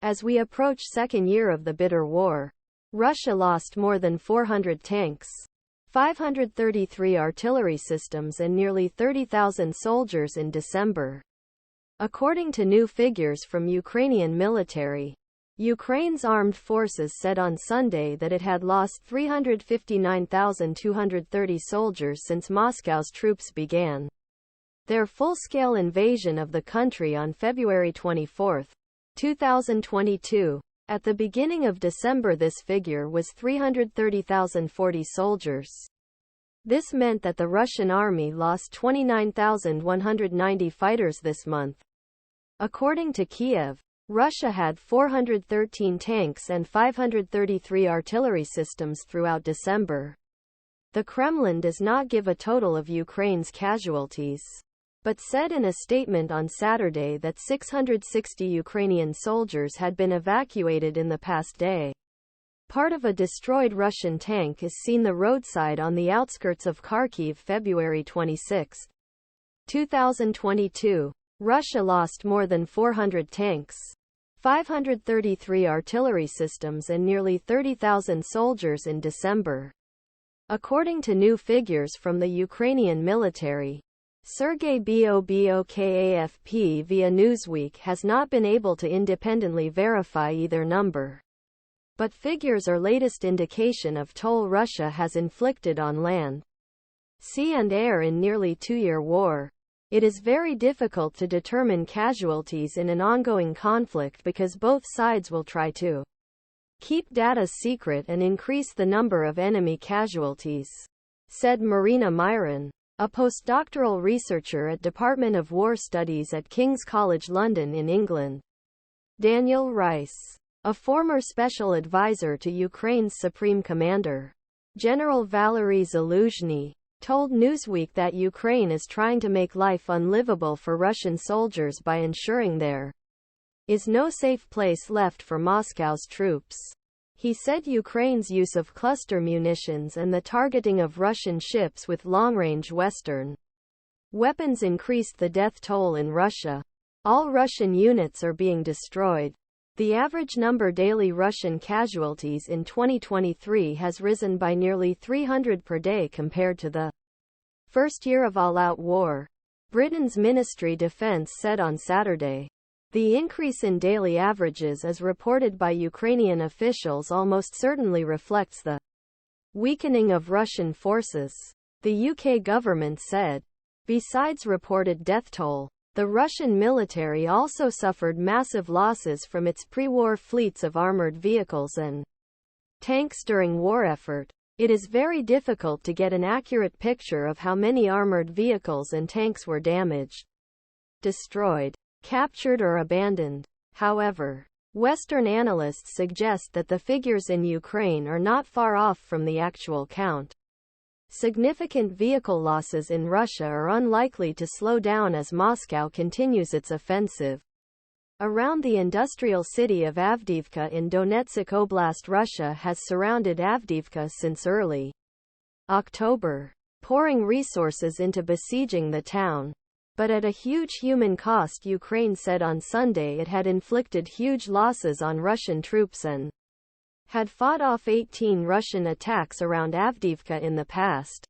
As we approach second year of the bitter war, Russia lost more than 400 tanks, 533 artillery systems and nearly 30,000 soldiers in December. According to new figures from Ukrainian military, Ukraine's armed forces said on Sunday that it had lost 359,230 soldiers since Moscow's troops began their full-scale invasion of the country on February 24, 2022. At the beginning of December, this figure was 330,040 soldiers. This meant that the Russian army lost 29,190 fighters this month. According to Kiev, Russia had 413 tanks and 533 artillery systems throughout December. The Kremlin does not give a total of Ukraine's casualties, but said in a statement on Saturday that 660 Ukrainian soldiers had been evacuated in the past day. Part of a destroyed Russian tank is seen the roadside on the outskirts of Kharkiv February 26, 2022. Russia lost more than 400 tanks, 533 artillery systems and nearly 30,000 soldiers in December. According to new figures from the Ukrainian military, SERGEY BOBOKAFP via Newsweek has not been able to independently verify either number. But figures are latest indication of toll Russia has inflicted on land, sea and air in nearly two-year war. It is very difficult to determine casualties in an ongoing conflict because both sides will try to keep data secret and increase the number of enemy casualties, said Marina Miron, a postdoctoral researcher at Department of War Studies at King's College London in England. Daniel Rice, a former special advisor to Ukraine's Supreme Commander, General Valery Zaluzhny, told Newsweek that Ukraine is trying to make life unlivable for Russian soldiers by ensuring there is no safe place left for Moscow's troops. He said Ukraine's use of cluster munitions and the targeting of Russian ships with long-range Western weapons increased the death toll in Russia. All Russian units are being destroyed. The average number daily Russian casualties in 2023 has risen by nearly 300 per day compared to the first year of all-out war, Britain's Ministry of Defense said on Saturday. The increase in daily averages as reported by Ukrainian officials almost certainly reflects the weakening of Russian forces, the UK government said. Besides reported death toll, the Russian military also suffered massive losses from its pre-war fleets of armored vehicles and tanks during war effort. It is very difficult to get an accurate picture of how many armored vehicles and tanks were damaged, destroyed, captured or abandoned. However, Western analysts suggest that the figures in Ukraine are not far off from the actual count. Significant vehicle losses in Russia are unlikely to slow down as Moscow continues its offensive around the industrial city of Avdiivka in Donetsk Oblast. Russia has surrounded Avdiivka since early October, pouring resources into besieging the town. But at a huge human cost. Ukraine said on Sunday it had inflicted huge losses on Russian troops and had fought off 18 Russian attacks around Avdiivka in the past.